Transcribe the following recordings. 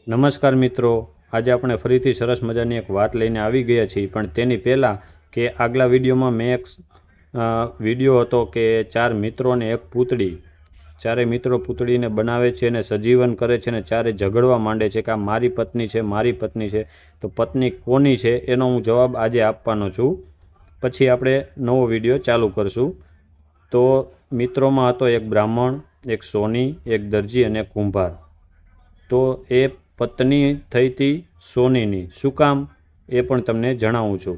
નમસ્કાર મિત્રો, આજે આપણે ફરીથી સરસ મજાની એક વાત લઈને આવી ગયા છીએ। પણ તેની પહેલાં કે આગલા વિડીયોમાં મેં એક વિડીયો હતો કે 4 મિત્રો અને એક પૂતળી, ચારે મિત્રો પૂતળીને બનાવે છે અને સજીવન કરે છે અને ચારે ઝઘડવા માંડે છે કે આ મારી પત્ની છે, મારી પત્ની છે। તો પત્ની કોની છે એનો હું જવાબ આજે આપવાનો છું, પછી આપણે નવો વિડીયો ચાલુ કરશું। તો મિત્રોમાં હતો એક બ્રાહ્મણ, એક સોની, એક દરજી અને એક કુંભાર। તો એ પત્ની થઈ હતી સોનીની, શું કામ એ પણ તમને જણાવું છું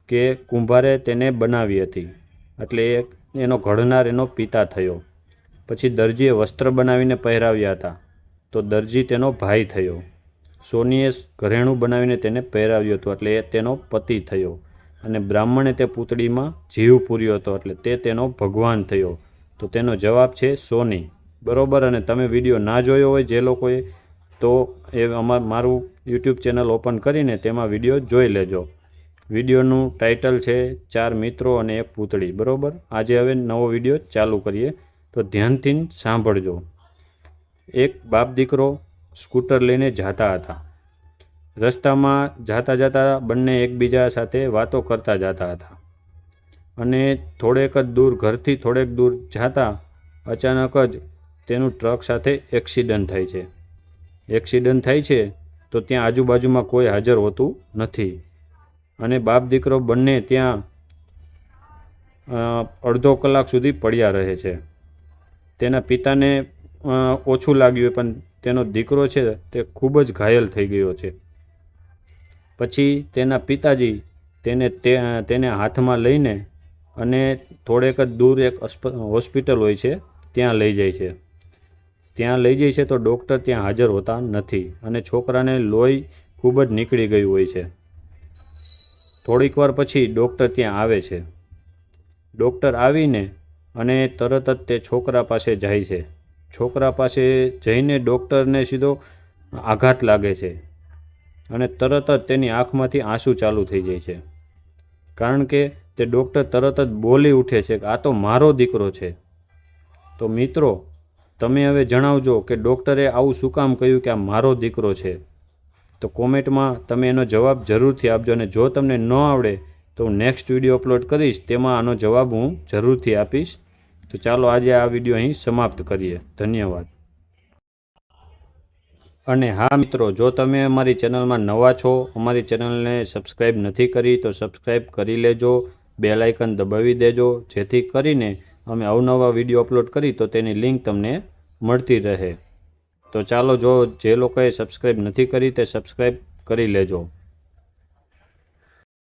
કે કુંભારે તેને બનાવી હતી, એટલે એનો ઘડનાર એનો પિતા થયો। પછી દરજીએ વસ્ત્ર બનાવીને પહેરાવ્યા હતા, તો દરજી તેનો ભાઈ થયો। સોનીએ ઘરેણું બનાવીને તેને પહેરાવ્યું હતું, એટલે એ તેનો પતિ થયો। અને બ્રાહ્મણે તે પૂતળીમાં જીવ પૂર્યો હતો, એટલે તે તેનો ભગવાન થયો। તો તેનો જવાબ છે સોની, બરાબર। અને તમે વિડીયો ના જોયો હોય જે લોકોએ, તો એ મારું યુટ્યુબ ચેનલ ઓપન કરીને તેમાં વિડીયો જોઈ લેજો। વિડીયોનું ટાઇટલ છે 4 મિત્રો અને એક પૂતળી, બરાબર। આજે હવે નવો વિડીયો ચાલુ કરીએ, તો ધ્યાનથી સાંભળજો। એક બાપ દીકરો સ્કૂટર લઈને જતા હતા। રસ્તામાં જતા જતા બંને એકબીજા સાથે વાતો કરતા જતા હતા, અને થોડેક જ દૂર, ઘરથી થોડેક દૂર જતા અચાનક જ તેનું ટ્રક સાથે એક્સિડન્ટ થાય છે। એક્સિડન્ટ થાય છે તો ત્યાં આજુબાજુમાં કોઈ હાજર હોતું નથી, અને બાપ દીકરો બંને ત્યાં અડધો કલાક સુધી પડ્યા રહે છે। તેના પિતાને ઓછું લાગ્યું, પણ તેનો દીકરો છે તે ખૂબ જ ઘાયલ થઈ ગયો છે। પછી તેના પિતાજી તેને હાથમાં લઈને અને થોડેક જ દૂર એક હોસ્પિટલ હોય છે ત્યાં લઈ જાય છે। ત્યાં લઈ જાય છે તો ડૉક્ટર ત્યાં હાજર હોતા નથી, અને છોકરાને લોહી ખૂબ જ નીકળી ગયું હોય છે। થોડીક વાર પછી ડૉક્ટર ત્યાં આવે છે। ડૉક્ટર આવીને અને તરત જ તે છોકરા પાસે જાય છે। છોકરા પાસે જઈને ડૉક્ટરને સીધો આઘાત લાગે છે, અને તરત જ તેની આંખમાંથી આંસુ ચાલુ થઈ જાય છે, કારણ કે તે ડૉક્ટર તરત જ બોલી ઉઠે છે કે આ તો મારો દીકરો છે। તો મિત્રો, તમે હવે જણાવજો કે ડૉક્ટરે આવું શું કામ કહ્યું કે આ મારો દીકરો છે? તો કોમેન્ટમાં તમે એનો જવાબ જરૂરથી આપજો, અને જો તમને ન આવડે તો હું નેક્સ્ટ વિડીયો અપલોડ કરીશ, તેમાં આનો જવાબ હું જરૂરથી આપીશ। તો ચાલો આજે આ વિડીયો અહીં સમાપ્ત કરીએ, ધન્યવાદ। અને હા મિત્રો, જો તમે અમારી ચેનલમાં નવા છો, અમારી ચેનલને સબસ્ક્રાઈબ નથી કરી તો સબસ્ક્રાઈબ કરી લેજો, બેલ આઇકન દબાવી દેજો, જેથી કરીને અમે અવનવા વિડીયો અપલોડ કરી તો તેની લિંક તમને મળતી રહે। તો ચાલો, જે લોકોએ સબસ્ક્રાઈબ નથી કરી તે સબસ્ક્રાઈબ કરી લેજો।